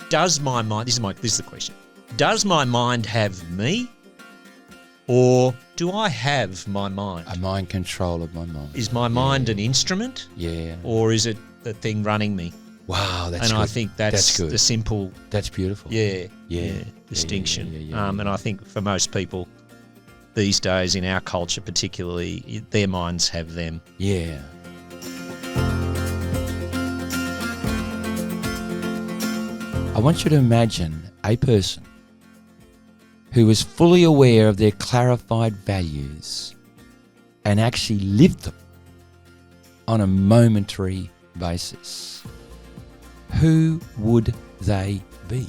Does my mind, this is the question, does my mind have me, or do I have my mind? A mind control of my mind. Is my mind an instrument? Yeah. Or is it the thing running me? Wow, that's and good. I think that's good. the simple... That's beautiful. Distinction. Yeah. And I think for most people these days, in our culture particularly, their minds have them. Yeah. I want you to imagine a person who is fully aware of their clarified values and actually lived them on a momentary basis. Who would they be?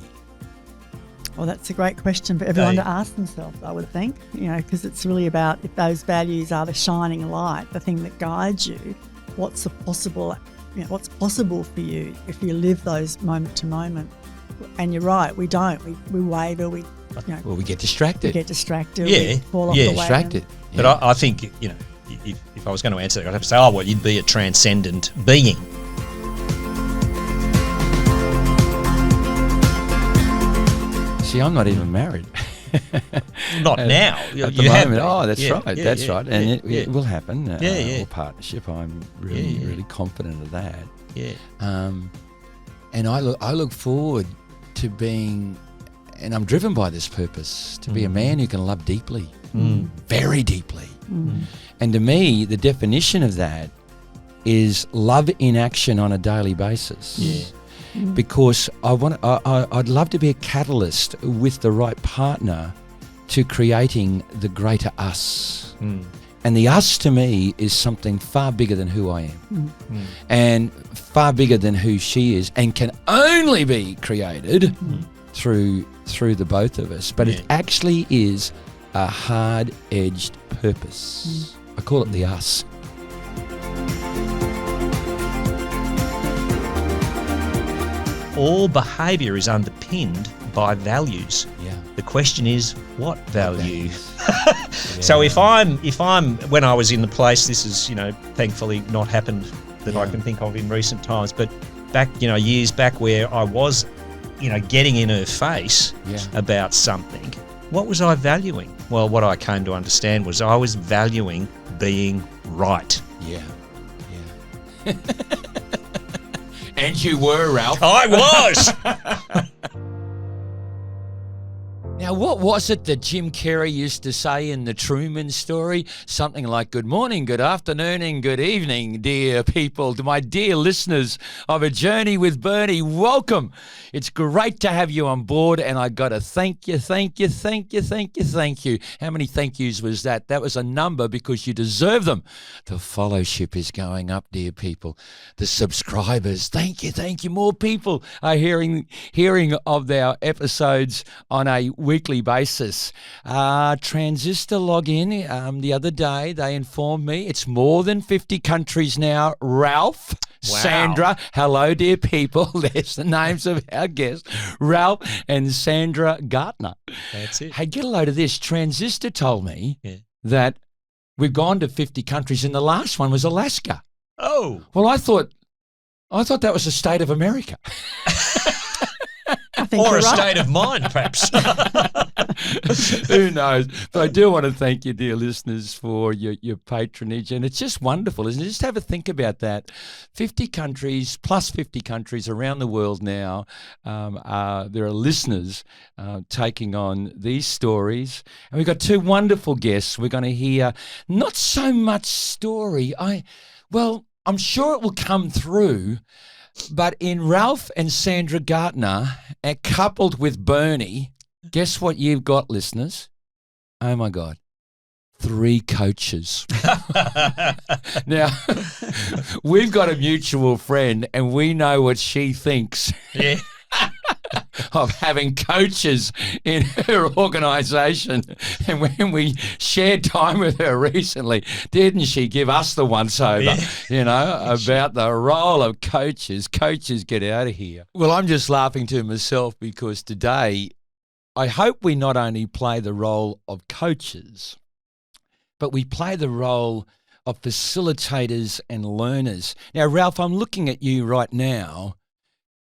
Well, that's a great question for everyone to ask themselves, I would think, because it's really about if those values are the shining light, the thing that guides you, what's possible for you if you live those moment to moment. And you're right, we don't. We waver. We get distracted. We fall off the wagon. Distracted. But I think, if I was going to answer that, I'd have to say, you'd be a transcendent being. See, I'm not even married. Not now. At the moment. Oh, that's right. That's right. And it will happen. Or partnership. I'm really confident of that. Yeah. And I look forward to being, and I'm driven by this purpose, to be a man who can love deeply, very deeply. And to me, the definition of that is love in action on a daily basis. Yeah. Because I'd love to be a catalyst with the right partner to creating the greater us. And the us to me is something far bigger than who I am, and far bigger than who she is, and can only be created through the both of us. But it actually is a hard-edged purpose. I call it the us. All behaviour is underpinned by values. Yeah. The question is, what value? So if I'm when I was in the place, this is thankfully not happened that I can think of in recent times, but back years back where I was getting in her face about something, what was I valuing? Well, what I came to understand was I was valuing being right. Yeah. And you were, Ralph. I was. Now, what was it that Jim Carrey used to say in the Truman story? Something like, good morning, good afternoon, and good evening, dear people. To my dear listeners of A Journey with Bernie, welcome. It's great to have you on board, and I got to thank you. How many thank yous was that? That was a number because you deserve them. The fellowship is going up, dear people. The subscribers, thank you. More people are hearing of our episodes on a weekly basis. Transistor login, the other day they informed me it's more than 50 countries now. Ralph, wow. Sandra, hello dear people. There's the names of our guests, Ralph and Sandra Gartner. That's it. Hey, get a load of this. Transistor told me that we've gone to 50 countries and the last one was Alaska. Oh. Well, I thought that was the state of America. Or a state of mind, perhaps. Who knows? But I do want to thank you, dear listeners, for your patronage. And it's just wonderful, isn't it? Just have a think about that. 50 countries, plus 50 countries around the world now. There are listeners taking on these stories. And we've got two wonderful guests. We're going to hear not so much story. I'm sure it will come through. But in Ralph and Sandra Gartner, coupled with Bernie, guess what you've got, listeners? Oh, my God. 3 coaches. Now, we've got a mutual friend and we know what she thinks. Yeah. of having coaches in her organisation. And when we shared time with her recently, didn't she give us the once-over, about the role of coaches? Coaches, get out of here. Well, I'm just laughing to myself because today I hope we not only play the role of coaches, but we play the role of facilitators and learners. Now, Ralph, I'm looking at you right now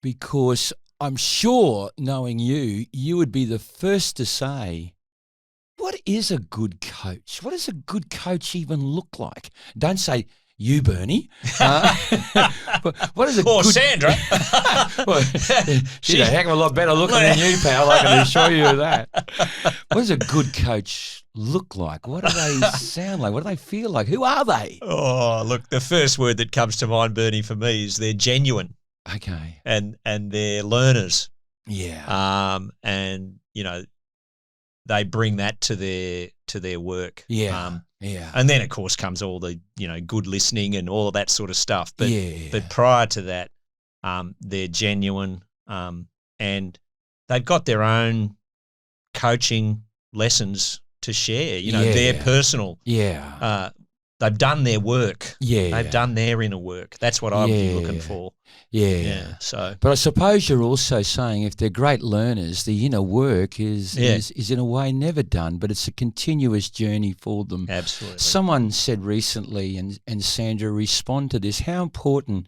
because I'm sure, knowing you, you would be the first to say, what is a good coach? What does a good coach even look like? Don't say, you, Bernie. But what is a or good... Sandra. Well, she's a heck of a lot better looking than you, pal. I can assure you of that. What does a good coach look like? What do they sound like? What do they feel like? Who are they? Oh, look, the first word that comes to mind, Bernie, for me is they're genuine. Okay. And they're learners. Yeah. And they bring that to their work. Yeah. Yeah. And then, of course, comes all the, good listening and all of that sort of stuff. But Yeah. but prior to that, they're genuine, and they've got their own coaching lessons to share. Their personal. Yeah. They've done their work. Yeah. They've done their inner work. That's what I'd be looking for. Yeah. So, but I suppose you're also saying if they're great learners, the inner work is in a way never done, but it's a continuous journey for them. Absolutely. Someone said recently, and Sandra, respond to this, how important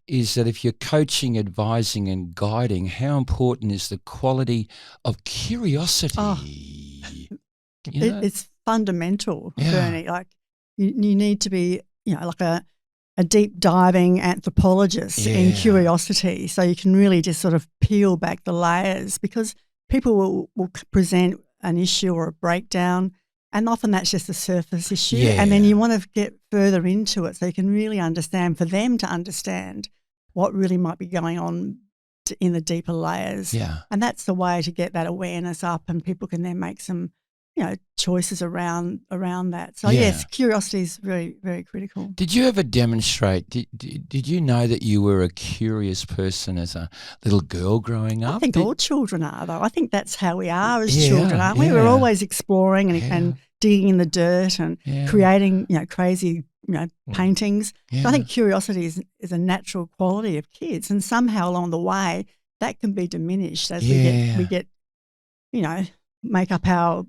is that if you're coaching, advising and guiding, how important is the quality of curiosity? Oh, it's fundamental, Bernie. Like you need to be, like a deep diving anthropologist in curiosity, so you can really just sort of peel back the layers, because people will present an issue or a breakdown, and often that's just a surface issue, and then you want to get further into it so you can really understand, for them to understand what really might be going on in the deeper layers. And that's the way to get that awareness up, and people can then make some choices around that. So yes, curiosity is very, very critical. Did you ever demonstrate, did you know that you were a curious person as a little girl growing up? I think all children are, though. I think that's how we are as children, aren't we? We're always exploring and digging in the dirt and creating, crazy, paintings. So I think curiosity is a natural quality of kids, and somehow along the way that can be diminished as we get, make up our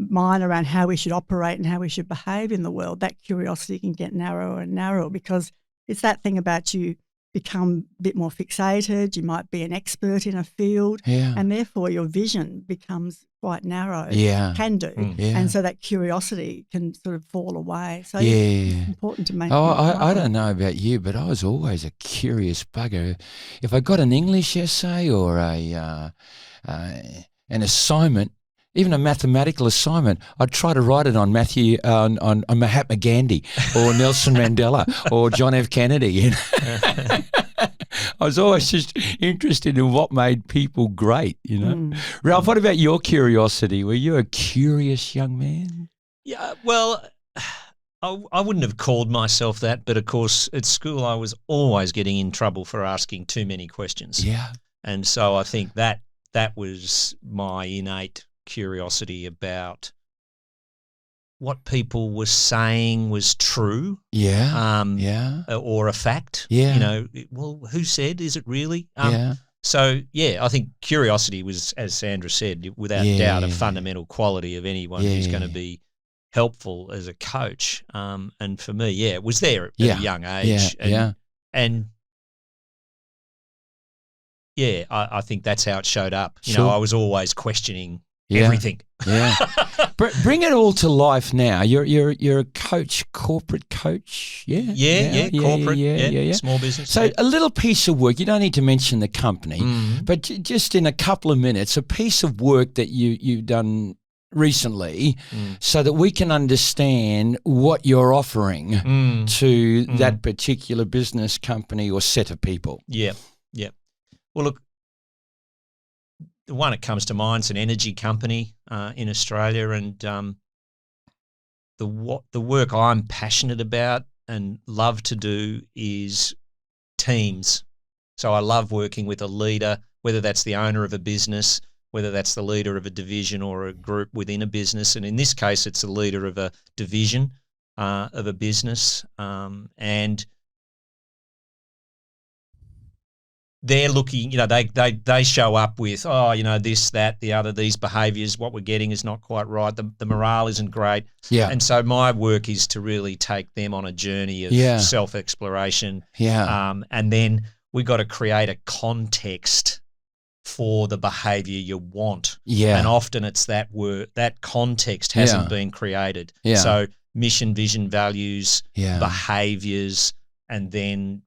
mind around how we should operate and how we should behave in the world. That curiosity can get narrower and narrower, because it's that thing about you become a bit more fixated. You might be an expert in a field, and therefore your vision becomes quite narrow. Can do. And so that curiosity can sort of fall away. So it's important to make. I don't know about you, but I was always a curious bugger. If I got an English essay or an assignment, even a mathematical assignment, I'd try to write it on Mahatma Gandhi or Nelson Mandela or John F. Kennedy. I was always just interested in what made people great, Ralph, what about your curiosity? Were you a curious young man? Yeah, well, I wouldn't have called myself that, but of course at school I was always getting in trouble for asking too many questions. Yeah. And so I think that was my innate curiosity about what people were saying was true, or a fact. Well, who said? Is it really? So I think curiosity was, as Sandra said, without doubt, a fundamental quality of anyone who's going to be helpful as a coach. And for me, it was there at a young age. And I think that's how it showed up. I was always questioning everything. Bring it all to life now. You're a coach, corporate coach. Corporate, small business. So a little piece of work, you don't need to mention the company, but just in a couple of minutes, a piece of work that you've done recently so that we can understand what you're offering to that particular business, company or set of people. Well, look, the one that comes to mind is an energy company in Australia, and the work I'm passionate about and love to do is teams. So I love working with a leader whether that's the owner of a business, whether that's the leader of a division or a group within a business. And in this case, it's the leader of a division of a business. And they're looking, they show up with, this, that, the other, these behaviours, what we're getting is not quite right. The morale isn't great. Yeah. And so my work is to really take them on a journey of self-exploration. Yeah. And then we got to create a context for the behaviour you want. Yeah. And often it's that context hasn't been created. Yeah. So mission, vision, values, Yeah. behaviours, and then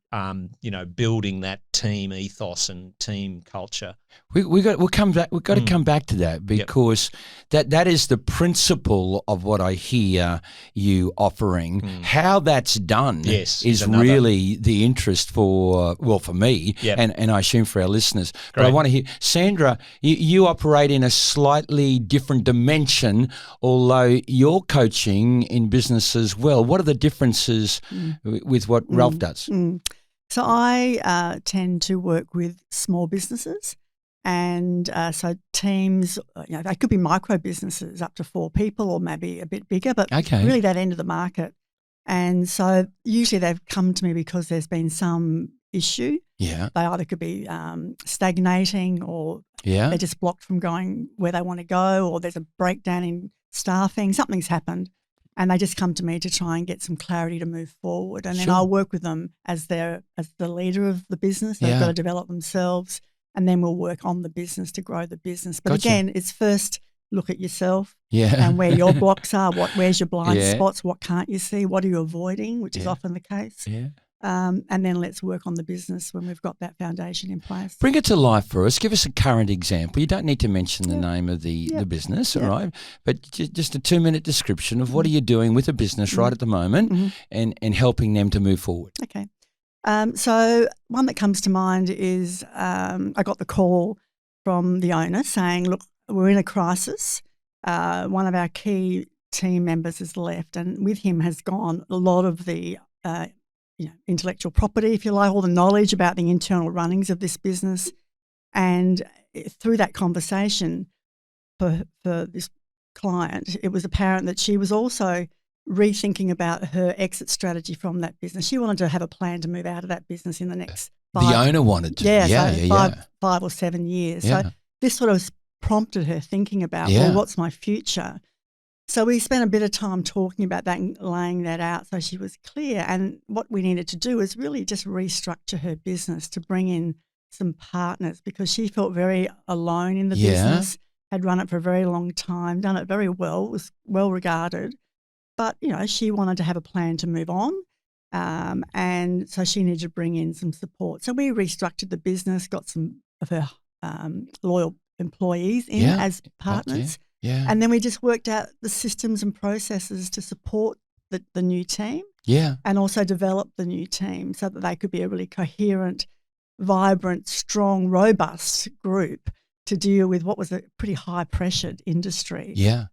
building that team ethos and team culture. We've got to come back to that, because that is the principle of what I hear you offering. How that's done is really the interest for me and I assume for our listeners. Great. But I want to hear, Sandra, you operate in a slightly different dimension, although you're coaching in business as well. What are the differences with what Ralph does? So I tend to work with small businesses, and so teams, they could be micro businesses up to 4 people or maybe a bit bigger, but really that end of the market. And so usually they've come to me because there's been some issue. Yeah. They either could be stagnating, or they're just blocked from going where they want to go, or there's a breakdown in staffing, something's happened. And they just come to me to try and get some clarity to move forward. And then I'll work with them as the leader of the business. They've got to develop themselves, and then we'll work on the business to grow the business. But again, it's first look at yourself and where your blocks are, where's your blind spots, what can't you see, what are you avoiding, which is often the case. Yeah. And then let's work on the business when we've got that foundation in place. Bring it to life for us. Give us a current example. You don't need to mention the name of the business, all right? But just a 2-minute description of what are you doing with a business right at the moment and helping them to move forward. Okay. So one that comes to mind is I got the call from the owner saying, look, we're in a crisis. One of our key team members has left, and with him has gone a lot of the intellectual property, if you like, all the knowledge about the internal runnings of this business. And through that conversation for this client, it was apparent that she was also rethinking about her exit strategy from that business. She wanted to have a plan to move out of that business in the next The owner wanted to. 5 or 7 years. So this sort of prompted her thinking about, well, what's my future? So we spent a bit of time talking about that and laying that out so she was clear. And what we needed to do was really just restructure her business to bring in some partners, because she felt very alone in the business, had run it for a very long time, done it very well, was well regarded. But, she wanted to have a plan to move on. And so she needed to bring in some support. So we restructured the business, got some of her loyal employees in as partners. Yeah. And then we just worked out the systems and processes to support the new team. Yeah. And also develop the new team so that they could be a really coherent, vibrant, strong, robust group to deal with what was a pretty high-pressured industry. Yeah.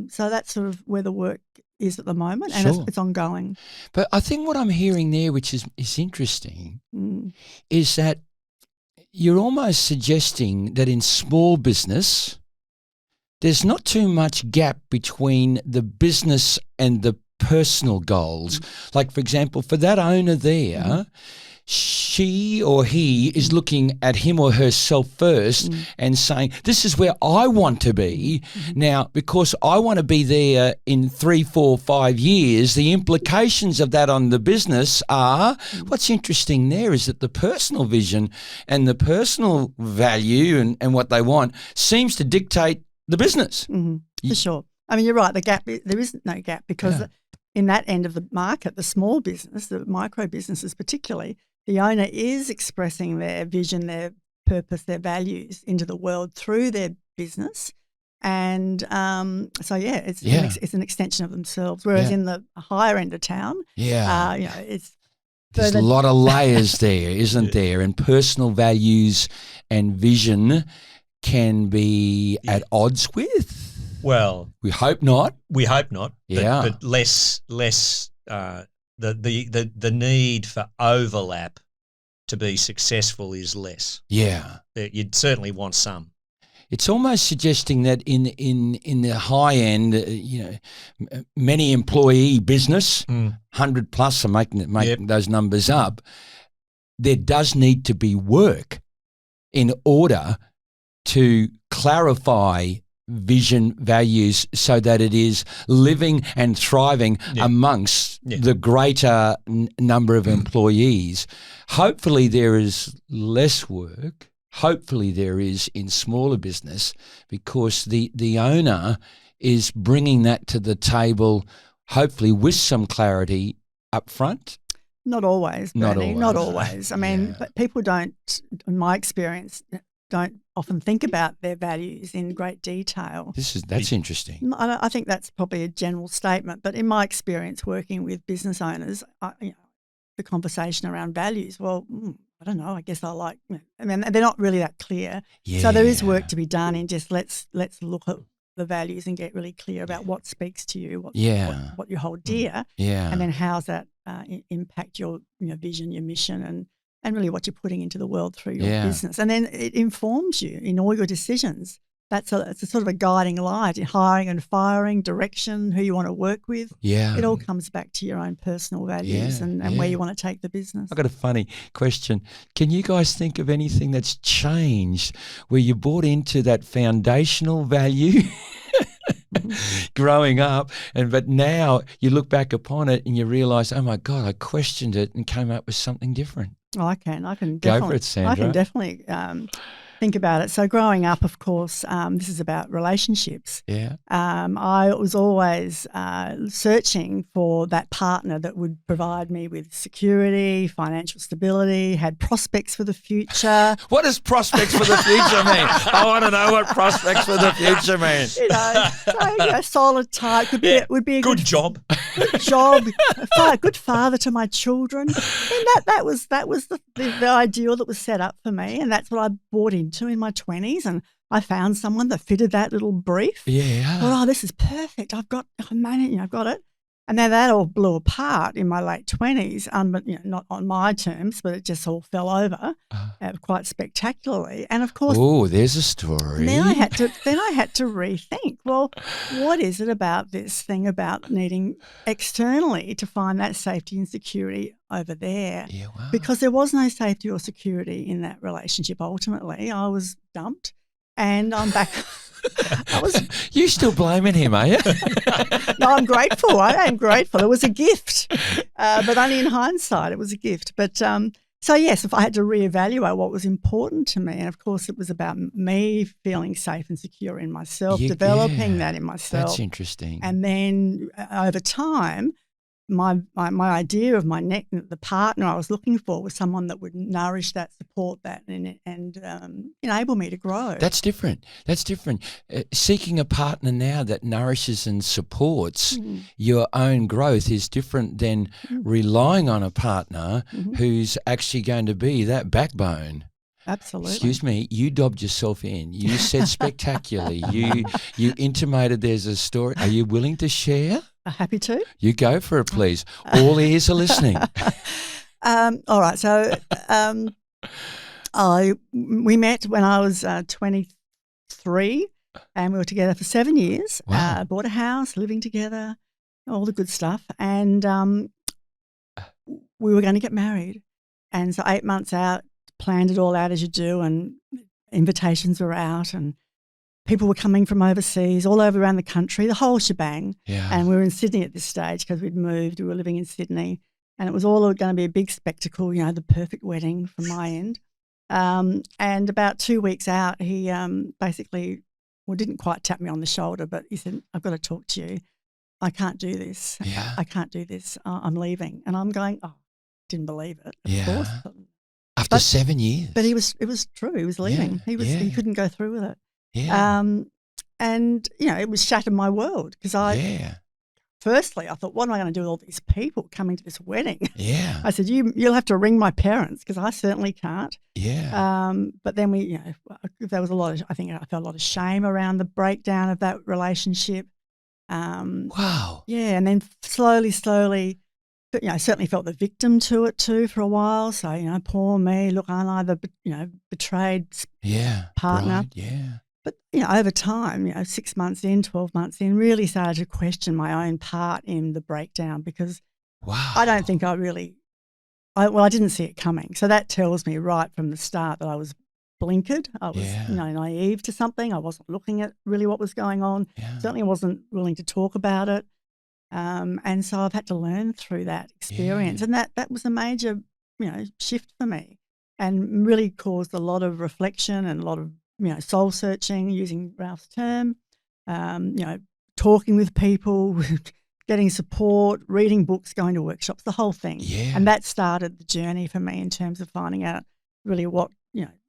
So that's sort of where the work is at the moment, and it's ongoing. But I think what I'm hearing there, which is interesting, is that you're almost suggesting that in small business, there's not too much gap between the business and the personal goals. Like, for example, for that owner there, she or he is looking at him or herself first and saying, this is where I want to be. Now, because I want to be there in 3, 4, 5 years, the implications of that on the business are, what's interesting there is that the personal vision and the personal value and what they want seems to dictate the business. For sure. I mean, you're right. There is no gap, because in that end of the market, the small business, the micro businesses particularly, the owner is expressing their vision, their purpose, their values into the world through their business. And it's an extension of themselves. Whereas in the higher end of town, it's there's a lot of layers there, isn't there? And personal values and vision can be at odds with? Well, we hope not. We hope not. But less the need for overlap to be successful is less. Yeah. You'd certainly want some. It's almost suggesting that in the high end, many employee business, 100 plus, I'm making those numbers up, there does need to be work in order to clarify vision, values, so that it is living and thriving amongst the greater number of employees. Hopefully there is less work. Hopefully there is in smaller business, because the owner is bringing that to the table, hopefully with some clarity up front. Not always, Bernie. Not always. I mean, but people don't, in my experience, don't often think about their values in great detail. That's interesting. I think that's probably a general statement, but in my experience working with business owners, the conversation around values, well, I don't know, I guess I like, I mean, they're not really that clear. Yeah. So there is work to be done in just let's look at the values and get really clear about what speaks to you, what you hold dear, and then how's that impact your vision, your mission, and really what you're putting into the world through your business. And then it informs you in all your decisions. It's a sort of a guiding light in hiring and firing, direction, who you want to work with. Yeah. It all comes back to your own personal values and where you want to take the business. I've got a funny question. Can you guys think of anything that's changed where you bought into that foundational value growing up, but now you look back upon it and you realise, oh my God, I questioned it and came up with something different? Oh, I can definitely go for it, Sandra. I can definitely think about it. So growing up, of course, this is about relationships. Yeah. I was always searching for that partner that would provide me with security, financial stability, had prospects for the future. What does prospects for the future mean? I want to know what prospects for the future mean. Solid type would be a good job. Good job. Good father to my children. And that was the ideal that was set up for me, and that's what I bought into in my 20s, and I found someone that fitted that little brief. Yeah. Oh, this is perfect. I've got it. And then that all blew apart in my late 20s, but not on my terms, but it just all fell over quite spectacularly. And of course, there's a story. Then I had to rethink. Well, what is it about this thing about needing externally to find that safety and security over there? Yeah, wow. Because there was no safety or security in that relationship. Ultimately, I was dumped, and I'm back. You still blaming him, are you? No, I'm grateful. I am grateful. It was a gift, but only in hindsight it was a gift. But so yes, if I had to reevaluate what was important to me, and of course it was about me feeling safe and secure in myself, developing that in myself. That's interesting. And then over time, my idea of the partner I was looking for was someone that would nourish that, support that, and enable me to grow. That's different. Seeking a partner now that nourishes and supports your own growth is different than relying on a partner who's actually going to be that backbone. Absolutely. Excuse me, you dobbed yourself in. You said spectacularly. You intimated there's a story. Are you willing to share? Happy to. You go for it, please. All ears are listening. All right. So we met when I was 23, and we were together for 7 years. Wow. Bought a house, living together, all the good stuff. And we were going to get married. And so 8 months out, planned it all out as you do, and invitations were out, and people were coming from overseas, all over around the country, the whole shebang. Yeah. And we were in Sydney at this stage because we'd moved. We were living in Sydney, and it was all going to be a big spectacle, the perfect wedding from my end. And about 2 weeks out, he basically, didn't quite tap me on the shoulder, but he said, "I've got to talk to you. I can't do this. Yeah. I can't do this. I'm leaving." And I'm going, didn't believe it, of course. After 7 years. But it was true. He was leaving. He couldn't go through with it. Yeah. And it was shattered my world because firstly, I thought, what am I going to do with all these people coming to this wedding? Yeah. I said, you'll have to ring my parents because I certainly can't. Yeah. But then there was I felt a lot of shame around the breakdown of that relationship. Wow. Yeah. And then slowly, I certainly felt the victim to it too for a while. So, poor me. Look, aren't I the, betrayed partner? Right, yeah. But, over time, 6 months in, 12 months in, really started to question my own part in the breakdown because I don't think I didn't see it coming. So that tells me right from the start that I was blinkered. I was, naive to something. I wasn't looking at really what was going on. Yeah. Certainly wasn't willing to talk about it. And so I've had to learn through that experience. And that was a major, shift for me and really caused a lot of reflection and a lot of, soul searching, using Ralph's term, talking with people, getting support, reading books, going to workshops, the whole thing. Yeah. And that started the journey for me in terms of finding out really what,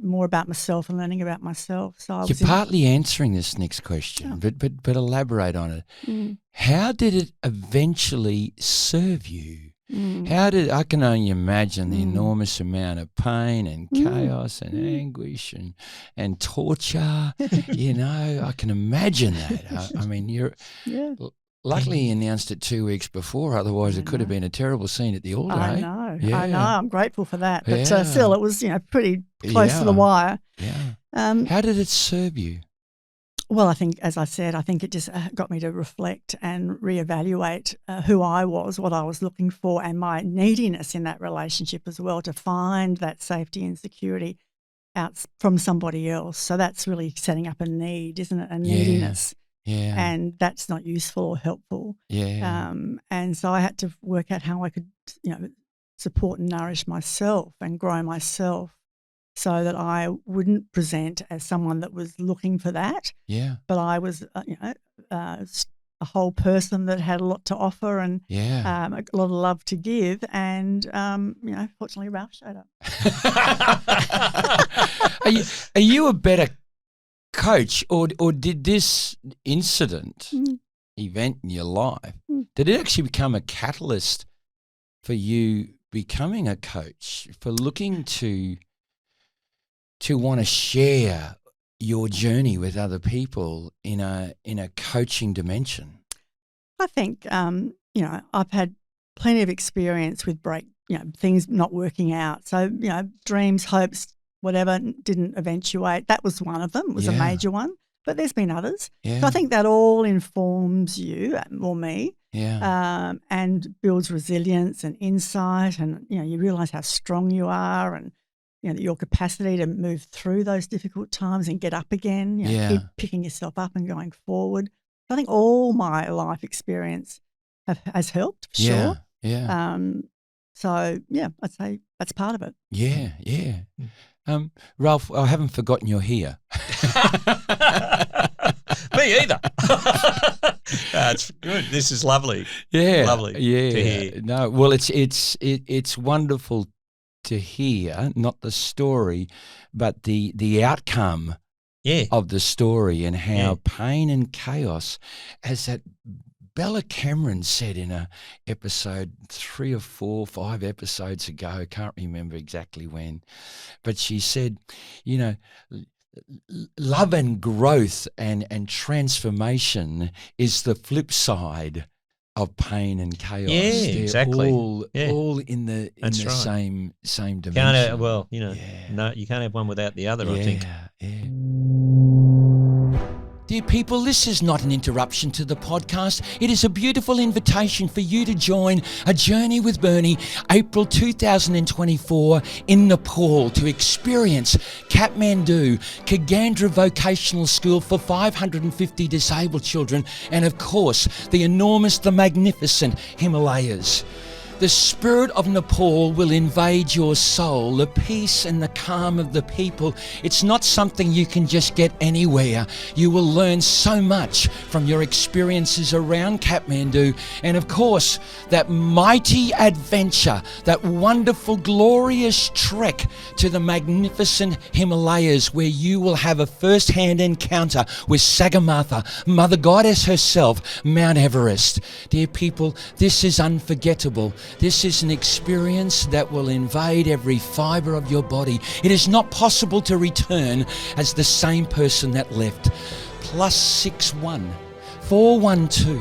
more about myself and learning about myself. So You're partly answering this next question, but elaborate on it. Mm. How did it eventually serve you? I can only imagine the enormous amount of pain and chaos and anguish and torture. I can imagine that. I mean, luckily you announced it 2 weeks before, otherwise it could have been a terrible scene at the altar. I eh? know. Yeah. I know. I'm grateful for that. But Yeah. still, it was, pretty close to the wire. Yeah. Um, How did it serve you? Well, I think, as I said, it just got me to reflect and reevaluate who I was, what I was looking for, and my neediness in that relationship as well, to find that safety and security out from somebody else. So that's really setting up a need, isn't it? A neediness. Yeah. And that's not useful or helpful. Yeah. And so I had to work out how I could, support and nourish myself and grow myself, so that I wouldn't present as someone that was looking for that, Yeah. but I was, a whole person that had a lot to offer and Yeah. a lot of love to give. And, fortunately, Ralph showed up. Are you a better coach, or did this incident, event in your life, did it actually become a catalyst for you becoming a coach, for looking to want to share your journey with other people in a coaching dimension? I think, I've had plenty of experience with things not working out. So, dreams, hopes, whatever didn't eventuate. That was one of them. It was a major one. But there's been others. Yeah. So I think that all informs you or me, and builds resilience and insight, and you realise how strong you are, and your capacity to move through those difficult times and get up again. Keep picking yourself up and going forward. I think all my life experience has helped for sure. Yeah. So I'd say that's part of it. Yeah. Ralph, I haven't forgotten you're here. Me either. That's good. This is lovely. Yeah, lovely to hear. No, well, it's wonderful to hear, not the story, but the outcome of the story, and how pain and chaos, as that Bella Cameron said in a episode 3 or 4 or 5 episodes ago, I can't remember exactly when, but she said, love and growth and transformation is the flip side of pain and chaos. Yeah, They're exactly. all in the same dimension. No, you can't have one without the other, I think. Yeah. Dear people, this is not an interruption to the podcast. It is a beautiful invitation for you to join a journey with Bernie, April 2024 in Nepal, to experience Kathmandu, Kagandra Vocational School for 550 disabled children, and of course, the magnificent Himalayas. The spirit of Nepal will invade your soul, the peace and the calm of the people. It's not something you can just get anywhere. You will learn so much from your experiences around Kathmandu, and of course, that mighty adventure, that wonderful, glorious trek to the magnificent Himalayas, where you will have a first-hand encounter with Sagarmatha, Mother Goddess herself, Mount Everest. Dear people, this is unforgettable. This is an experience that will invade every fibre of your body. It is not possible to return as the same person that left. +61 412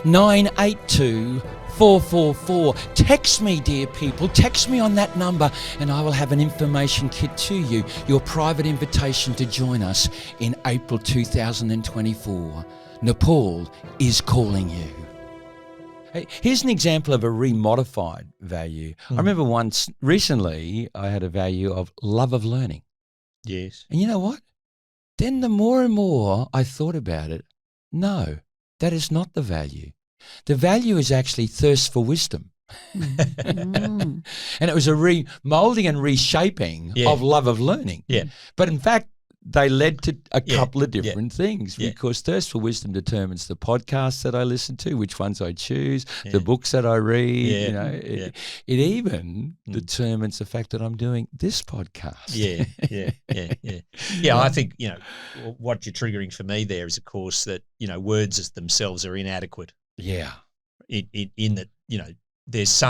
982 444. Text me, dear people. Text me on that number and I will have an information kit to you. Your private invitation to join us in April 2024. Nepal is calling you. Hey, here's an example of a remodified value. I remember once, recently, I had a value of love of learning. Yes. And you know what? Then the more and more I thought about it, no, that is not the value. The value is actually thirst for wisdom. And it was a remoulding and reshaping of love of learning. Yeah. But in fact, they led to a couple of different things because thirst for wisdom determines the podcasts that I listen to, which ones I choose, the books that I read. It even determines the fact that I'm doing this podcast. Yeah, I think, what you're triggering for me there is, of course, that, words themselves are inadequate. Yeah. In that, there's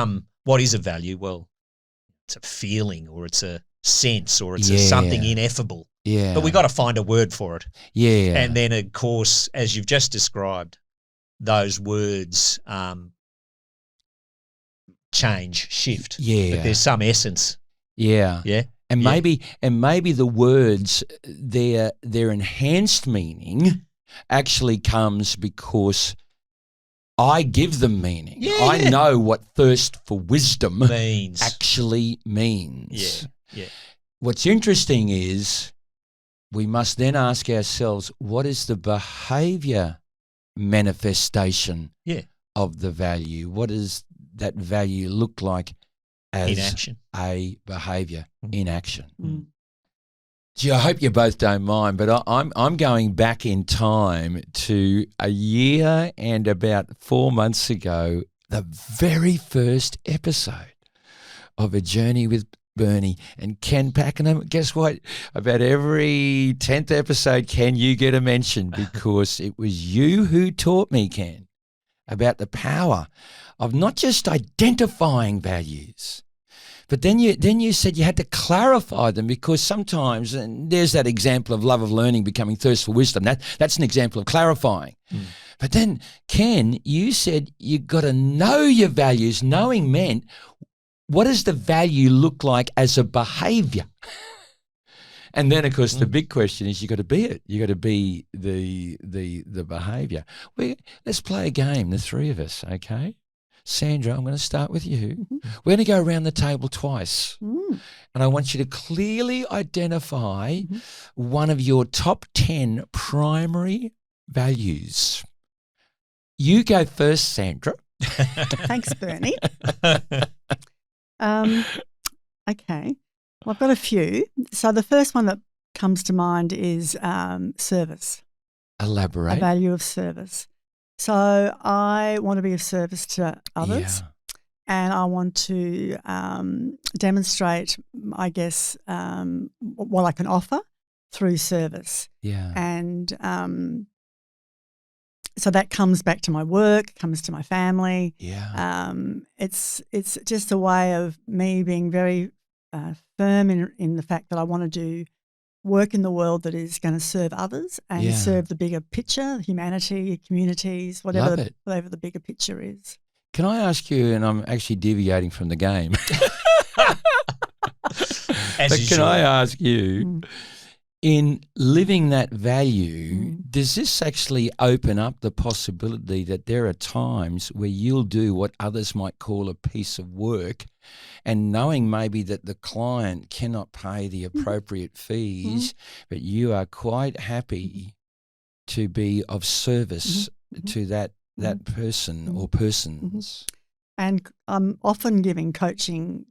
what is a value? Well, it's a feeling or it's a sense or it's something ineffable. Yeah. But we got to find a word for it. Yeah. And then, of course, as you've just described, those words change, shift. Yeah. But there's some essence. Yeah. Yeah. And maybe the words, their enhanced meaning actually comes because I give them meaning. Yeah. I know what thirst for wisdom means. Actually means. Yeah. What's interesting is we must then ask ourselves, what is the behaviour manifestation of the value? What does that value look like as in action? A behaviour in action? Gee, I hope you both don't mind, but I'm going back in time to a year and about 4 months ago, the very first episode of A Journey with Bernie and Ken Pakenham. Guess what? About every 10th episode, Ken, you get a mention because it was you who taught me, Ken, about the power of not just identifying values, but then you said you had to clarify them because sometimes, and there's that example of love of learning becoming thirst for wisdom. That's an example of clarifying. But then, Ken, you said you got to know your values. Knowing meant, what does the value look like as a behaviour? And then, of course, the big question is you got to be it. You got to be the behaviour. Let's play a game, the three of us, okay? Sandra, I'm going to start with you. We're going to go around the table twice. And I want you to clearly identify one of your top 10 primary values. You go first, Sandra. Thanks, Bernie. Okay. Well, I've got a few. So the first one that comes to mind is service. Elaborate. A value of service. So I want to be of service to others, and I want to demonstrate, I guess, what I can offer through service. Yeah. And so that comes back to my work, comes to my family. Yeah. It's just a way of me being very firm in the fact that I want to do work in the world that is going to serve others and serve the bigger picture, humanity, communities, whatever the bigger picture is. Can I ask you, and I'm actually deviating from the game, but can I ask you, in living that value, does this actually open up the possibility that there are times where you'll do what others might call a piece of work, and knowing maybe that the client cannot pay the appropriate fees, but you are quite happy to be of service to that person or persons? And I'm often giving coaching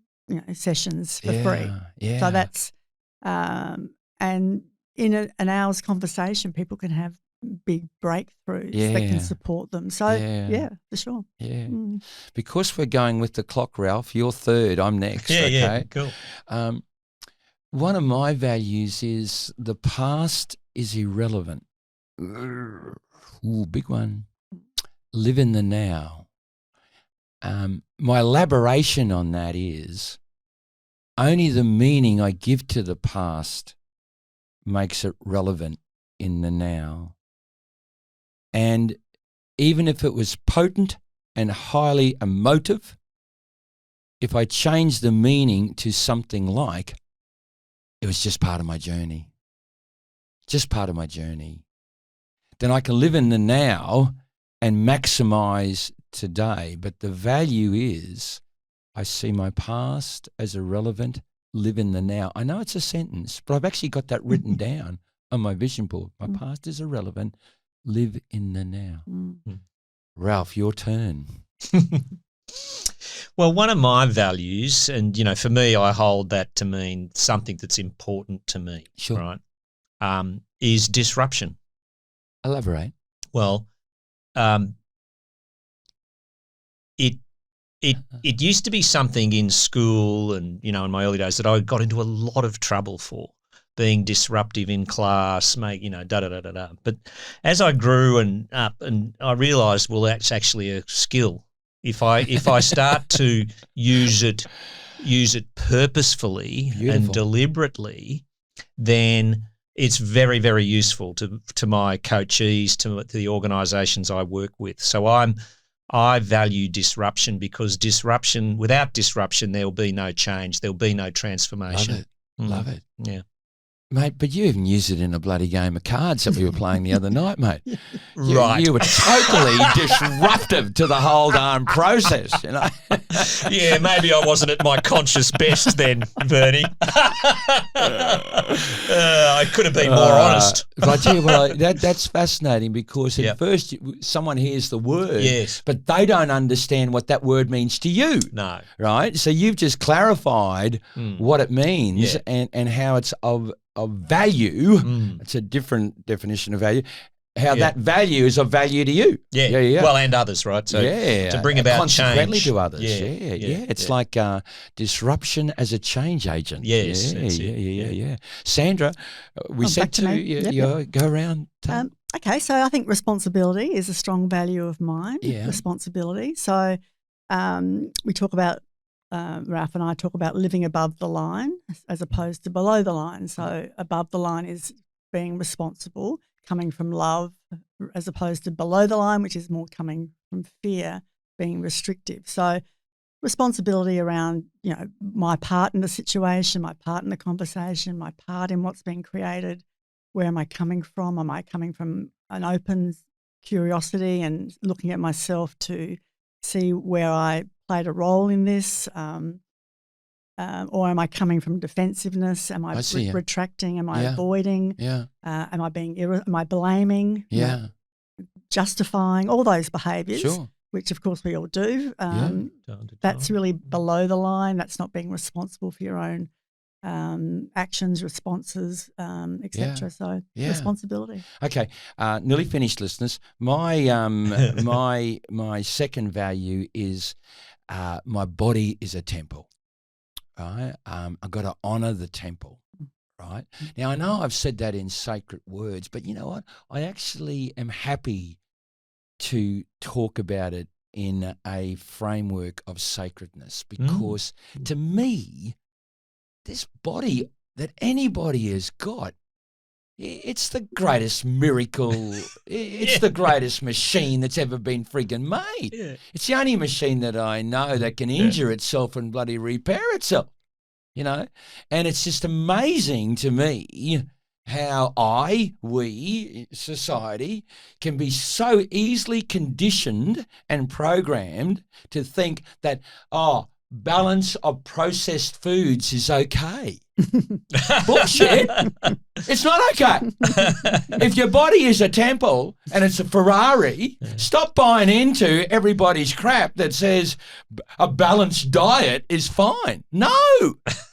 sessions for free. Yeah. So that's and in an hour's conversation, people can have big breakthroughs that can support them. So, for sure. Yeah. Because we're going with the clock, Ralph, you're third, I'm next, okay? Yeah, cool. One of my values is the past is irrelevant. Ooh, big one. Live in the now. My elaboration on that is only the meaning I give to the past makes it relevant in the now. And even if it was potent and highly emotive, if I change the meaning to something like, it was just part of my journey, just part of my journey, then I can live in the now and maximize today. But the value is I see my past as irrelevant, live in the now. I know it's a sentence, but I've actually got that written down on my vision board. My past is irrelevant, live in the now. Ralph, your turn. Well, one of my values, and, for me, I hold that to mean something that's important to me, Sure. right, is disruption. Elaborate. Well, it used to be something in school and, in my early days that I got into a lot of trouble for, being disruptive in class, da-da-da-da-da. But as I grew and up, and I realised, well, that's actually a skill. If I start to use it purposefully and deliberately, then it's very, very useful to my coachees, to the organisations I work with. So I value disruption, because without disruption, there will be no change. There will be no transformation. Love it. Yeah. Mate, but you even used it in a bloody game of cards that we were playing the other night, mate. Right. You were totally disruptive to the whole darn process, Yeah, maybe I wasn't at my conscious best then, Bernie. I could have been more honest. But I tell you what, that's fascinating, because at first someone hears the word, yes, but they don't understand what that word means to you. No. Right? So you've just clarified what it means and how it's of value. It's a different definition of value. How that value is of value to you. Yeah. Well, and others, right? So to bring about consequently change. to others. It's like disruption as a change agent. Yes. Yeah. Sandra, we said to go around. Okay, so I think responsibility is a strong value of mine. Yeah. Responsibility. So we talk about, Ralph and I talk about living above the line as opposed to below the line. So above the line is being responsible, coming from love, as opposed to below the line, which is more coming from fear, being restrictive. So responsibility around, my part in the situation, my part in the conversation, my part in what's being created. Where am I coming from? Am I coming from an open curiosity and looking at myself to see where I played a role in this? Or am I coming from defensiveness? Am I retracting? Am I avoiding? Yeah. Am I am I blaming? Yeah. Justifying all those behaviours, Sure. which of course we all do. That's really below the line. That's not being responsible for your own actions, responses, etc. So responsibility. Okay, nearly finished, listeners. My my second value is my body is a temple. Right, I've got to honour the temple. Right now, I know I've said that in sacred words, but you know what? I actually am happy to talk about it in a framework of sacredness, because to me, this body that anybody has got, it's the greatest miracle. It's the greatest machine that's ever been friggin' made. Yeah. It's the only machine that I know that can injure itself and bloody repair itself, And it's just amazing to me how we, society, can be so easily conditioned and programmed to think that, balance of processed foods is okay. Bullshit. It's not okay. If your body is a temple and it's a Ferrari, stop buying into everybody's crap that says a balanced diet is fine. No.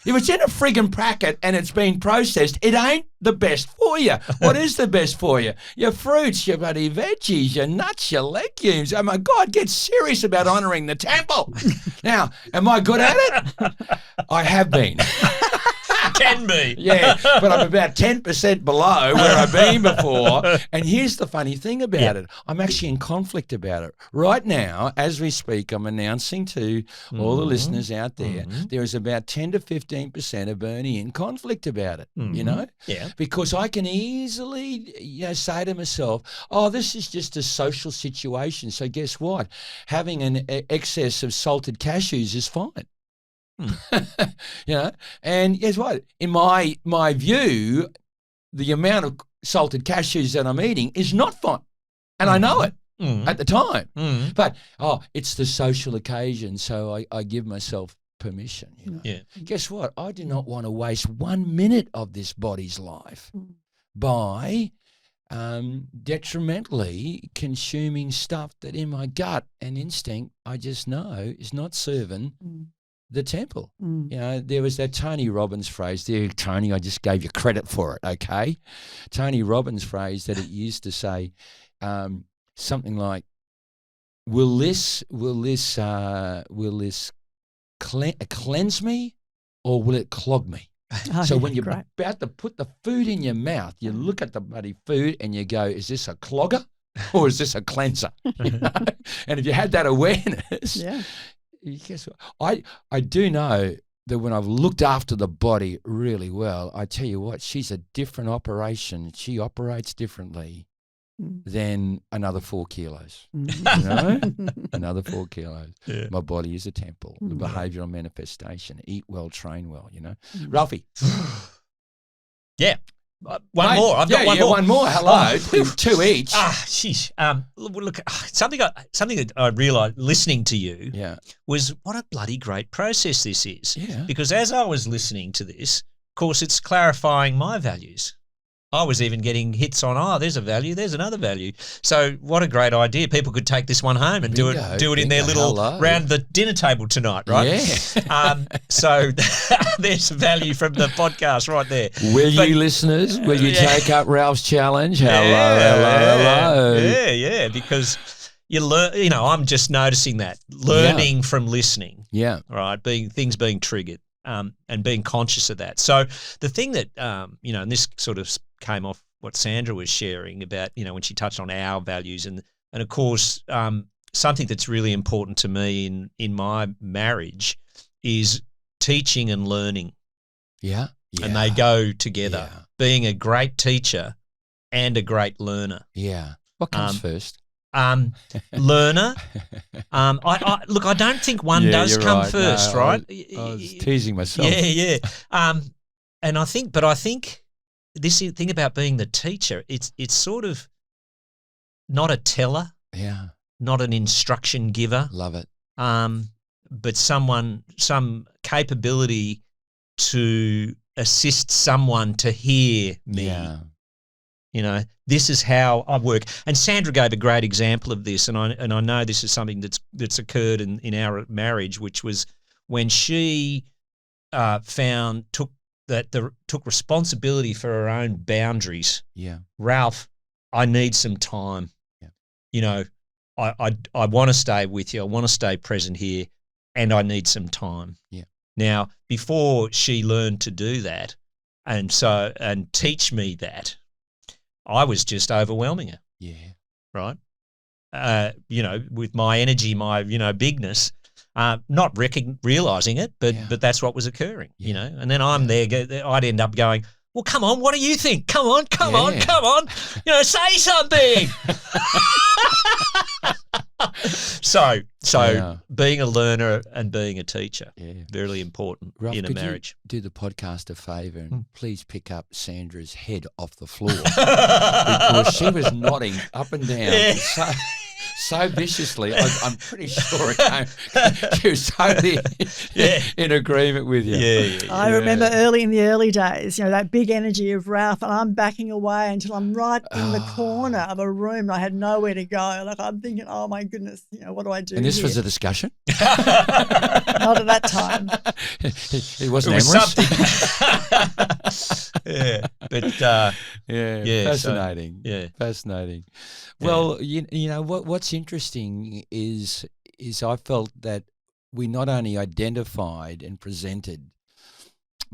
If it's in a friggin' packet and it's been processed, it ain't the best for you. What is the best for you? Your fruits, your bloody veggies, your nuts, your legumes. Oh my God, get serious about honouring the temple. Now, am I good at it? I have been. Can be. Yeah, but I'm about 10% below where I've been before. And here's the funny thing about it. I'm actually in conflict about it. Right now, as we speak, I'm announcing to all the listeners out there, there is about 10 to 15% of Bernie in conflict about it, you know? Yeah. Because I can easily, say to myself, oh, this is just a social situation. So guess what? Having an excess of salted cashews is fine. And guess what? In my view, the amount of salted cashews that I'm eating is not fun, and I know it at the time. But it's the social occasion, so I give myself permission. Yeah. Guess what? I do not want to waste 1 minute of this body's life by detrimentally consuming stuff that in my gut and instinct I just know is not serving the temple. There was that Tony Robbins phrase there. Tony, I just gave you credit for it, okay? Tony Robbins phrase that it used to say something like, will this cleanse me or will it clog me? So when you're about to put the food in your mouth, you look at the bloody food and you go, is this a clogger or is this a cleanser? And if you had that awareness, guess what? I do know that when I've looked after the body really well, I tell you what, she's a different operation. She operates differently than another 4 kilos. Another 4 kilos. Yeah. My body is a temple. The behavioural manifestation. Eat well, train well. Ralphie. Yeah. One more. I've got one more. One more. Hello. 2 each. Sheesh. Look, something that I realised listening to you was what a bloody great process this is. Yeah. Because as I was listening to this, of course, it's clarifying my values. I was even getting hits on, there's a value, there's another value. So what a great idea. People could take this one home and do it in their little round the dinner table tonight, right? Yeah. So there's value from the podcast right there. Will you listeners, will you take up Ralph's challenge? Hello. Yeah, because you learn, I'm just noticing that. Learning from listening. Yeah. Right, things being triggered. And being conscious of that. So the thing that, and this sort of came off what Sandra was sharing about, when she touched on our values and of course, something that's really important to me in my marriage is teaching and learning. Yeah. And they go together. Yeah. Being a great teacher and a great learner. Yeah. What comes first? Learner. I don't think one does come first, right? I was teasing myself. Yeah. And I think this thing about being the teacher, it's sort of not a teller. Yeah. Not an instruction giver. Love it. But some capability to assist someone to hear me. Yeah. This is how I work. And Sandra gave a great example of this, and I know this is something that's occurred in our marriage, which was when she took responsibility for her own boundaries. Yeah. Ralph, I need some time. Yeah. I want to stay with you. I want to stay present here, and I need some time. Yeah. Now, before she learned to do that, and teach me that, I was just overwhelming her. Yeah. Right. With my energy, my, bigness, not realizing it, but that's what was occurring, and then I'm there, I'd end up going, well, come on, what do you think? Come on, say something. So being a learner and being a teacher, very important Ralph, in a marriage. You do the podcast a favour and please pick up Sandra's head off the floor because she was nodding up and down so viciously. I'm pretty sure she was totally in agreement with you. Yeah. I remember in the early days, that big energy of Ralph, and I'm backing away until I'm right in the corner of a room. I had nowhere to go. Like I'm thinking, oh my goodness, what do I do? And this was a discussion? Not at that time. It wasn't amorous? Fascinating. Fascinating. Well, what's interesting is I felt that we not only identified and presented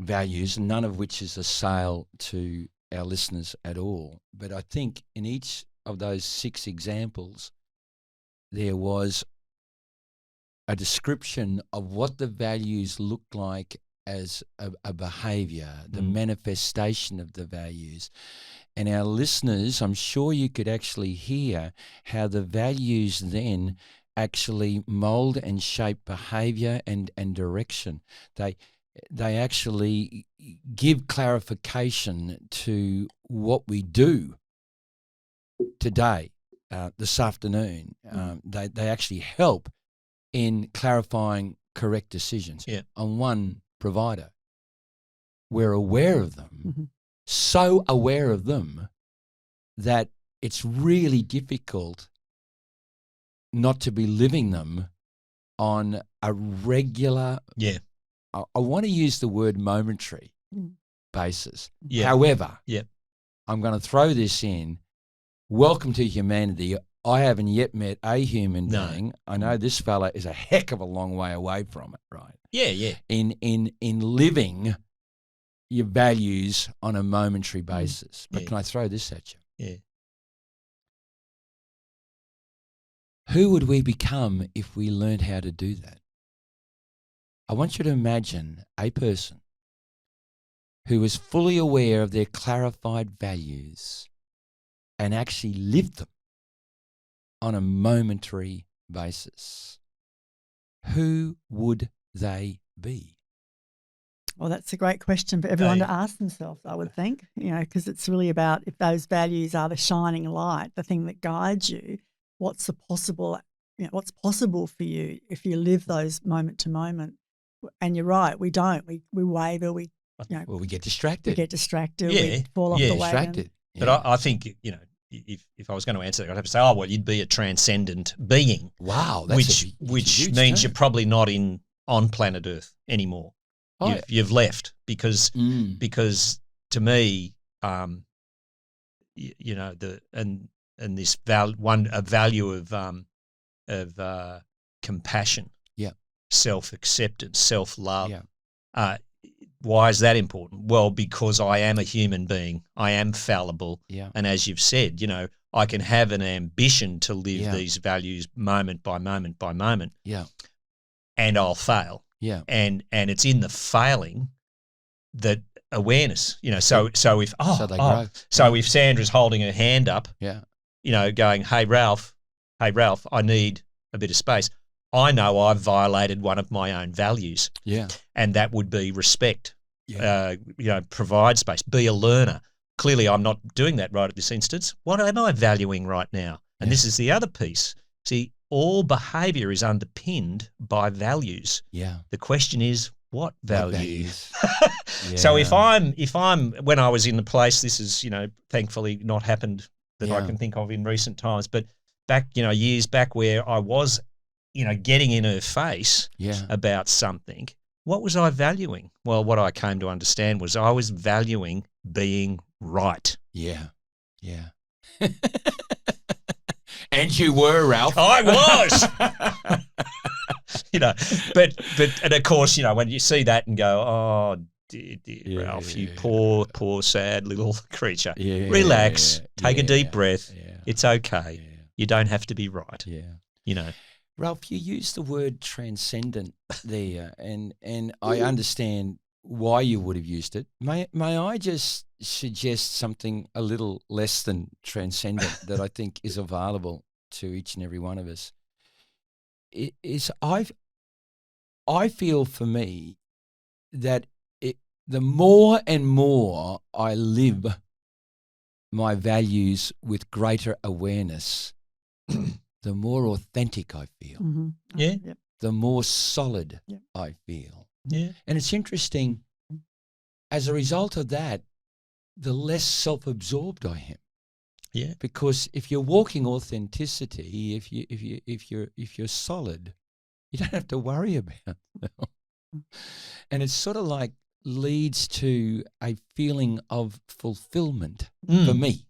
values, none of which is a sale to our listeners at all. But I think in each of those 6 examples, there was a description of what the values looked like as a behaviour, the manifestation of the values. And our listeners, I'm sure you could actually hear how the values then actually mould and shape behaviour and direction. They actually give clarification to what we do today, this afternoon. They actually help in clarifying correct decisions. Yeah. On one provider, we're aware of them, so aware of them that it's really difficult not to be living them on a regular, I want to use the word momentary basis. Yeah. However, Yeah. I'm going to throw this in. Welcome to humanity. I haven't yet met a human being. I know this fella is a heck of a long way away from it, right? Yeah, yeah. In living your values on a momentary basis. But can I throw this at you? Yeah. Who would we become if we learned how to do that? I want you to imagine a person who is fully aware of their clarified values and actually lived them on a momentary basis. Who would they be? Well, that's a great question for everyone to ask themselves, I would think, because it's really about if those values are the shining light, the thing that guides you, what's possible for you if you live those moment to moment. And you're right, we don't. We waver, we get distracted. We fall off the wagon. Yeah. But I think, if I was going to answer that, I'd have to say, you'd be a transcendent being. Wow. Which means you're probably not on planet Earth anymore. You've left because to me, this value of compassion, self-acceptance, self-love. Why is that important? Well, because I am a human being. I am fallible. And as you've said, I can have an ambition to live these values moment by moment by moment. And I'll fail. And it's in the failing that awareness, so if Sandra's holding her hand up, going, hey Ralph, I need a bit of space. I know I've violated one of my own values. And that would be respect. Provide space, be a learner. Clearly I'm not doing that right at this instance. What am I valuing right now? And this is the other piece. See, all behaviour is underpinned by values. The question is, what values? So if I'm when I was in the place, this is, thankfully not happened that I can think of in recent times, but back, years back where I was, getting in her face about something, what was I valuing? Well, what I came to understand was I was valuing being right. And you were, Ralph. I was. But and of course, when you see that and go, oh, dear Ralph, you poor, sad little creature. Relax, take a deep breath. It's okay. You don't have to be right. Ralph, you used the word transcendent there, and I understand why you would have used it. May I just suggest something a little less than transcendent that I think is available to each and every one of us? I feel for me that the more and more I live my values with greater awareness, the more authentic I feel. The more solid I feel. And it's interesting, as a result of that, the less self-absorbed I am. Because if you're walking authenticity, if you're solid, you don't have to worry about it. And it's sort of like leads to a feeling of fulfillment for me.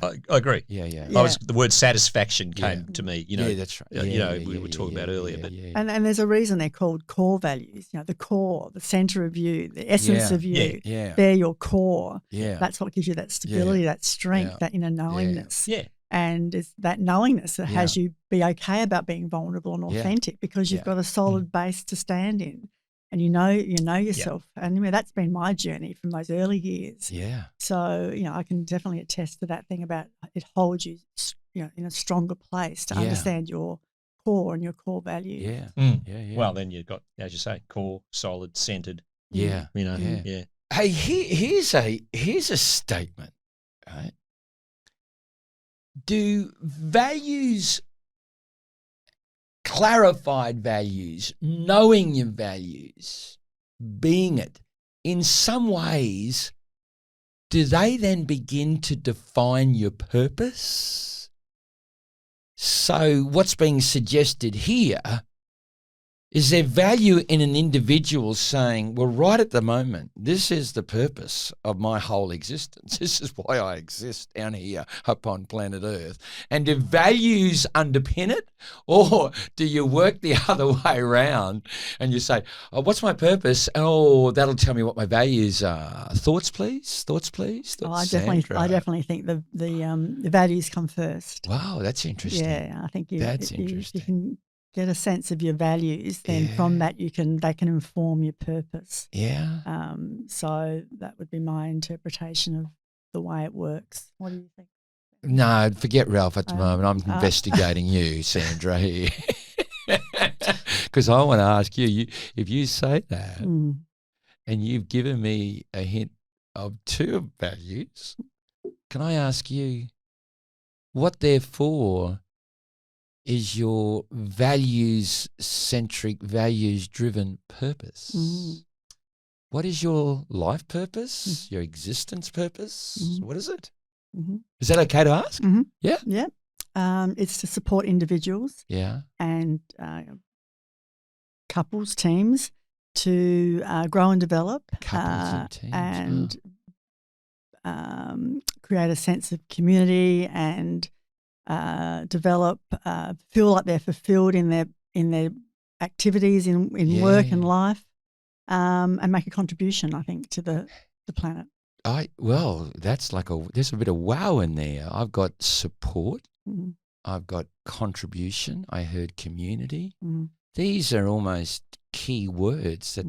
I agree. Yeah. The word satisfaction came to me. You know, that's right. We were talking about earlier, but And there's a reason they're called core values. You know, the core, the centre of you, the essence of you. Yeah. They're your core. Yeah. That's what gives you that stability, that strength, that inner knowingness. Yeah. And it's that knowingness that has you be okay about being vulnerable and authentic because you've got a solid base to stand in, and you know yourself. And that's been my journey from those early years. Yeah. So I can definitely attest to that thing about it holds you, in a stronger place to understand your core and your core values. Yeah. Well, then you've got, as you say, core, solid, centered. Yeah. Yeah. Hey, here's a statement, right? Do values, clarified values, knowing your values, being it, in some ways, do they then begin to define your purpose? So what's being suggested here is there value in an individual saying, well, right at the moment, this is the purpose of my whole existence. This is why I exist down here upon planet Earth. And do values underpin it? Or do you work the other way around and you say, oh, what's my purpose? Oh, that'll tell me what my values are. Thoughts, please? Thoughts, please? I definitely think the values come first. Wow, that's interesting. Yeah, I think interesting. You can get a sense of your values, then from that they can inform your purpose. Yeah. So that would be my interpretation of the way it works. What do you think? No, forget Ralph at the moment. I'm investigating you, Sandra, here. Because I want to ask you, if you say that and you've given me a hint of two values, can I ask you what therefore is your values-centric, values-driven purpose? What is your life purpose, your existence purpose? What is it? Is that okay to ask? Yeah? Yeah. It's to support individuals and couples, teams, to grow and develop and create a sense of community and develop, feel like they're fulfilled in their activities, in work and life, and make a contribution, I think, to the planet. That's there's a bit of wow in there. I've got support. I've got contribution. I heard community. These are almost key words that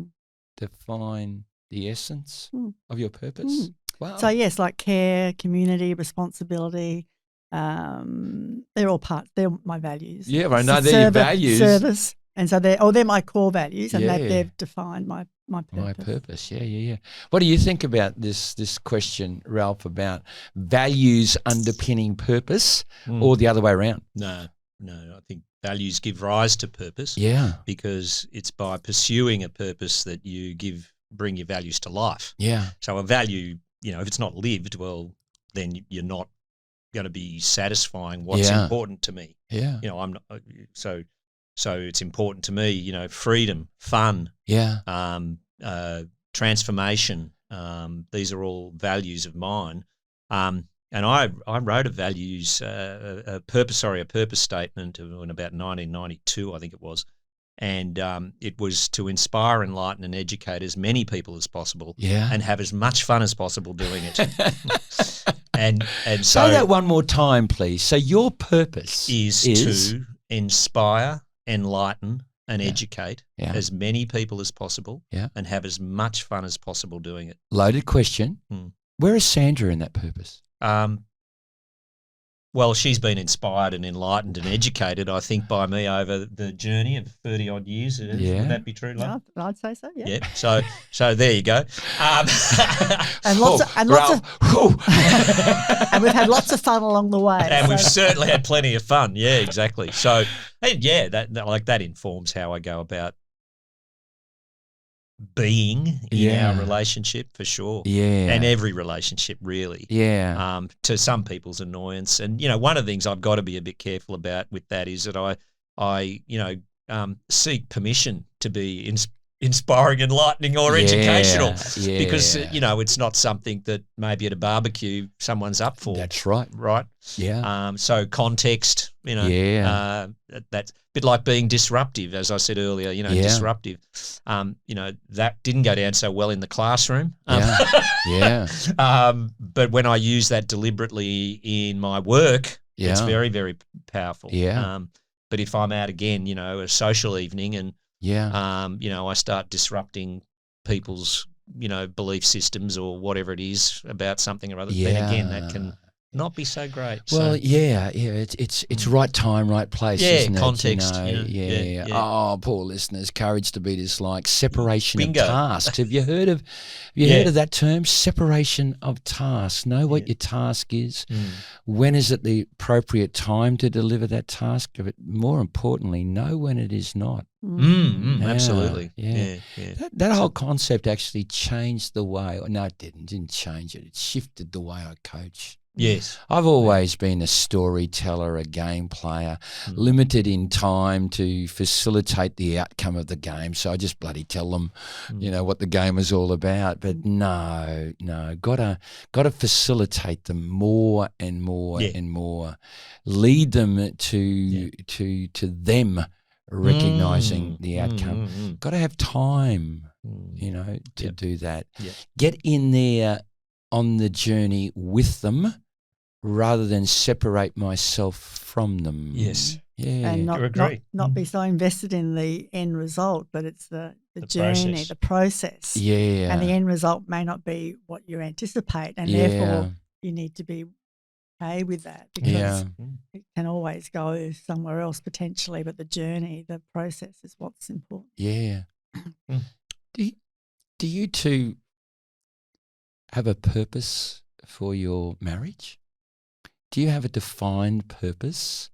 define the essence of your purpose. Wow. So yes, like care, community, responsibility. They're all parts. They're my values. Yeah, I know they're your values. Service, and so they're my core values, and they've defined my purpose. My purpose. Yeah. What do you think about this question, Ralph, about values underpinning purpose, or the other way around? No. I think values give rise to purpose. Yeah, because it's by pursuing a purpose that you bring your values to life. Yeah. So a value, if it's not lived, well, then you're not going to be satisfying what's important to me. Yeah. I'm not, so it's important to me, freedom, fun, transformation. These are all values of mine. And I wrote a purpose statement in about 1992, I think it was. And it was to inspire, enlighten, and educate as many people as possible, and have as much fun as possible doing it. and so say that one more time, please. So your purpose is to inspire, enlighten, and educate as many people as possible, and have as much fun as possible doing it. Loaded question. Where is Sandra in that purpose? Well, she's been inspired and enlightened and educated, I think, by me over the journey of 30-odd years. Would that be true, love? Yeah, I'd say so, yeah. Yeah, so there you go. And we've had lots of fun along the way. And we've certainly had plenty of fun, yeah, exactly. So, that informs how I go about being in our relationship, for sure. Yeah. And every relationship, really. Yeah. To some people's annoyance. And, one of the things I've got to be a bit careful about with that is that I seek permission to be inspiring, enlightening, or educational, yeah. because it's not something that maybe at a barbecue someone's up for. That's right. Right. Yeah. So context, that's a bit like being disruptive, as I said earlier. Disruptive. That didn't go down so well in the classroom. Yeah. But when I use that deliberately in my work, it's very, very powerful. Yeah. But if I'm out again, a social evening and I start disrupting people's, belief systems or whatever it is about something or other, then again, that can not be so great. Well, it's right time, right place, isn't it? Context. Yeah. Oh, poor listeners, courage to be dislike, separation of tasks. Have you heard of that term? Separation of tasks. Know what your task is. When is it the appropriate time to deliver that task? But more importantly, know when it is not. Absolutely. Yeah. That whole concept actually changed the way. No, it didn't change it. It shifted the way I coach. Yes. I've always been a storyteller, a game player, limited in time to facilitate the outcome of the game. So I just bloody tell them, what the game is all about. But no, gotta facilitate them more and more and more. Lead them to them recognizing the outcome. Got to have time, to do that. Yeah. Get in there on the journey with them, rather than separate myself from them. Yes. Yeah. And not be so invested in the end result, but it's the journey, process. the process. Yeah. And the end result may not be what you anticipate, and therefore you need to be okay with that, because it can always go somewhere else potentially, but the journey, the process is what's important. Yeah. Do you two have a purpose for your marriage? Do you have a defined purpose?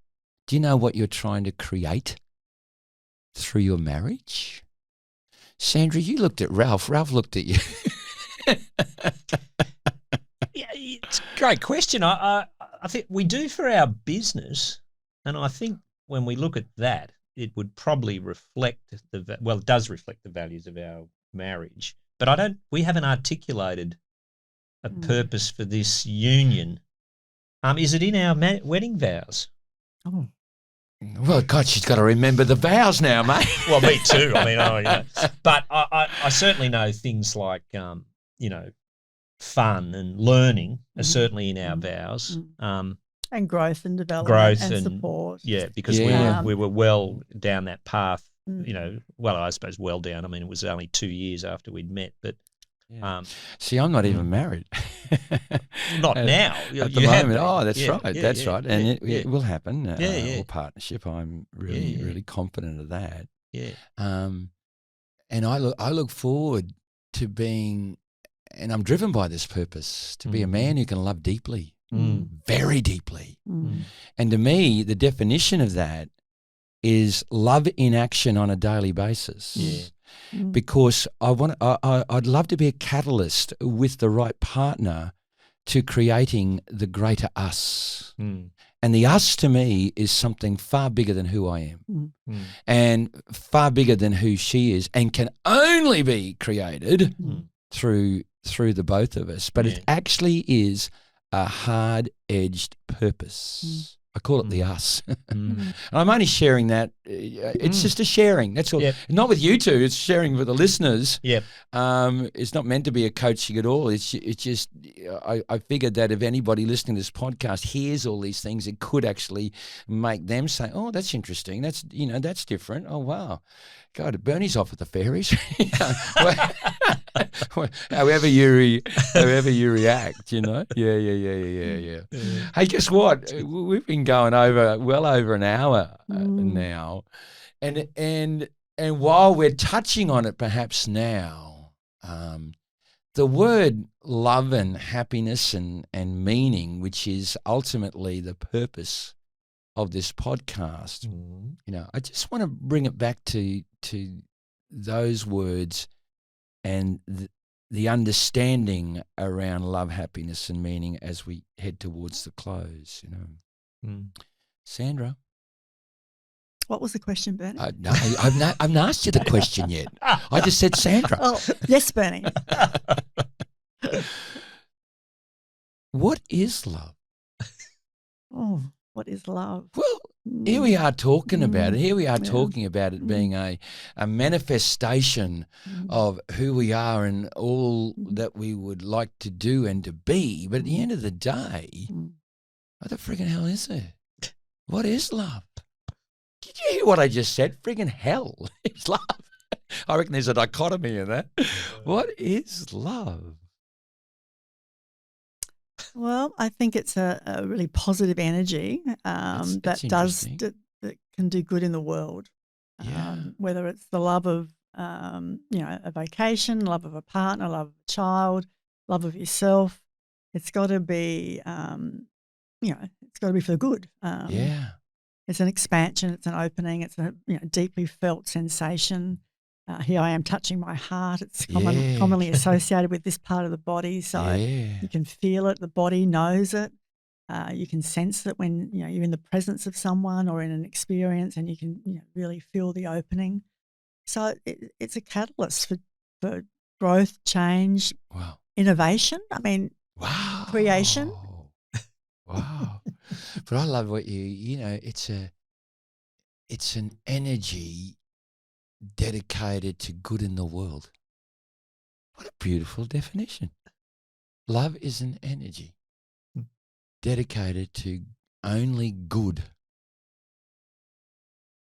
Do you know what you're trying to create through your marriage? Sandra, you looked at Ralph. Ralph looked at you. Yeah, it's a great question. I think we do for our business, and I think when we look at that, it would probably reflect it does reflect the values of our marriage. But we haven't articulated a purpose for this union. Is it in our wedding vows? Oh. Well, God, she's got to remember the vows now, mate. Well, me too. I mean, but I certainly know things like, fun and learning are certainly in our vows. And growth and development and support. Yeah, because we were well down that path, I suppose well down. I mean, it was only 2 years after we'd met, but see, I'm not even married. Not now. At the moment. Oh, that's right. That's right. And it will happen. Or partnership. I'm really confident of that. Yeah. And I look forward to being, and I'm driven by this purpose, to be a man who can love deeply, very deeply. And to me, the definition of that is love in action on a daily basis. Yeah. Because I'd love to be a catalyst with the right partner to creating the greater us. And the us to me is something far bigger than who I am and far bigger than who she is, and can only be created through the both of us. But it actually is a hard-edged purpose. I call it the us. And I'm only sharing that. It's just a sharing. That's all. Yep. Not with you two. It's sharing with the listeners. Yep. It's not meant to be a coaching at all. It's just I figured that if anybody listening to this podcast hears all these things, it could actually make them say, "Oh, that's interesting. That's that's different. Oh, wow. God, Bernie's off at the fairies." However you react, Yeah. Hey, guess what? We've been going well over an hour now, and while we're touching on it, perhaps now, the word love and happiness and meaning, which is ultimately the purpose of this podcast, I just want to bring it back to those words and the understanding around love, happiness, and meaning as we head towards the close. Sandra, What was the question, Bernie? No, I've not asked you the question yet. I just said Sandra. Oh, yes, Bernie. What is love? Oh, what is love? Well, here we are talking about it. Here we are Yeah. talking about it being a manifestation of who we are and all that we would like to do and to be. But at the end of the day, what the friggin' hell is it? What is love? Did you hear what I just said? Friggin' hell is love. I reckon there's a dichotomy in that. What is love? Well, I think it's a really positive energy That's that can do good in the world. Yeah. Whether it's the love of a vacation, love of a partner, love of a child, love of yourself. It's got to be it's got to be for the good. Yeah. It's an expansion. It's an opening. It's a deeply felt sensation. Here I am touching my heart. It's commonly associated with this part of the body, so you can feel it. The body knows it. You can sense it when you're in the presence of someone or in an experience, and you can really feel the opening. So it's a catalyst for growth, change, innovation. I mean, creation. Wow. But I love what it's an energy dedicated to good in the world. What a beautiful definition. Love is an energy dedicated to only good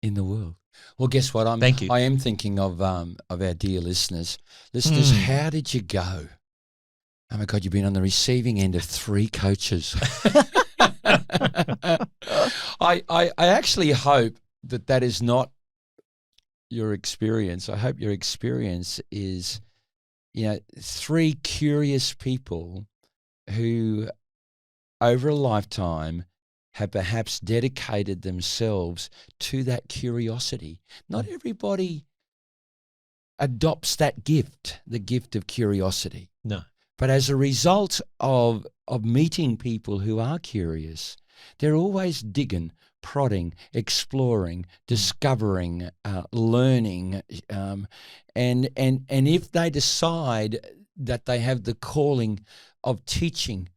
in the world. Well, guess what? Thank you. I am thinking of our dear listeners. Listeners, how did you go? Oh my God, you've been on the receiving end of 3 coaches. I actually hope that is not your experience. I hope your experience is, 3 curious people who over a lifetime have perhaps dedicated themselves to that curiosity. Not everybody adopts that gift, the gift of curiosity. No. But as a result of meeting people who are curious, they're always digging, prodding, exploring, discovering, learning, and if they decide that they have the calling of teaching,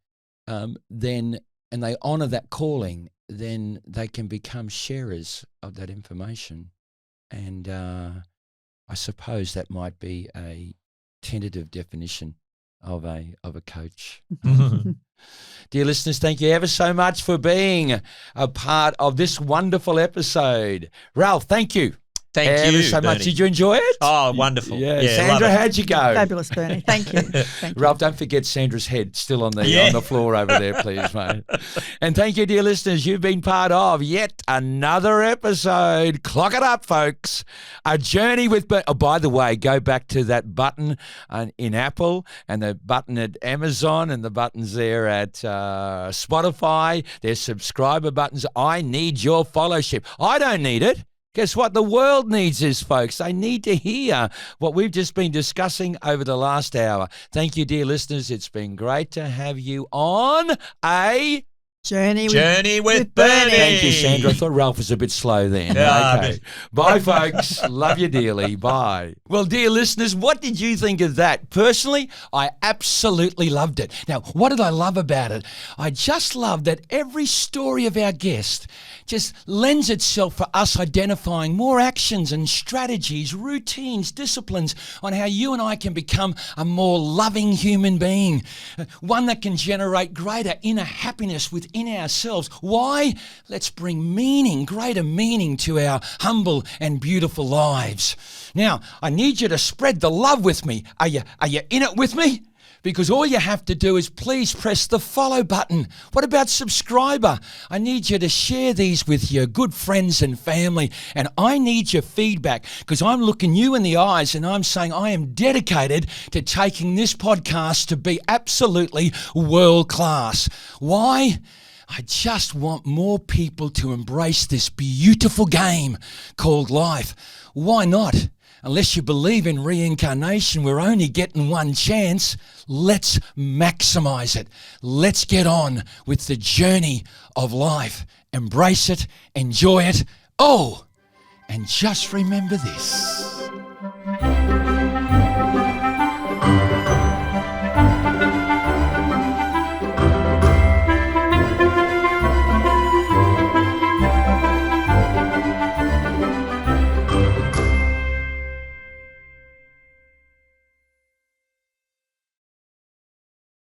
then and they honour that calling, then they can become sharers of that information. And I suppose that might be a tentative definition of a coach. Dear listeners, thank you ever so much for being a part of this wonderful episode. Ralph, thank you. Thank you so Bernie. much. Did you enjoy it? Oh, wonderful. Yeah. Sandra, how'd you go? Fabulous, Bernie. Thank you. Thank you. Ralph, don't forget Sandra's head still on the floor over there, please, mate. And thank you, dear listeners. You've been part of yet another episode. Clock it up, folks. A journey with... Oh, by the way, go back to that button in Apple and the button at Amazon and the buttons there at Spotify. There's subscriber buttons. I need your followship. I don't need it. Guess what? The world needs this, folks. They need to hear what we've just been discussing over the last hour. Thank you, dear listeners. It's been great to have you on a Journey with Bernie. Thank you, Sandra. I thought Ralph was a bit slow then. Yeah, okay. Bye, folks. Love you dearly. Bye. Well, dear listeners, what did you think of that? Personally, I absolutely loved it. Now, what did I love about it? I just love that every story of our guest just lends itself for us identifying more actions and strategies, routines, disciplines on how you and I can become a more loving human being, one that can generate greater inner happiness within ourselves. Why? Let's bring meaning, greater meaning to our humble and beautiful lives. Now, I need you to spread the love with me. Are you in it with me? Because all you have to do is please press the follow button. What about subscriber? I need you to share these with your good friends and family. And I need your feedback because I'm looking you in the eyes and I'm saying I am dedicated to taking this podcast to be absolutely world class. Why? I just want more people to embrace this beautiful game called life. Why not? Unless you believe in reincarnation, we're only getting one chance. Let's maximize it. Let's get on with the journey of life. Embrace it, enjoy it. Oh, And just remember this.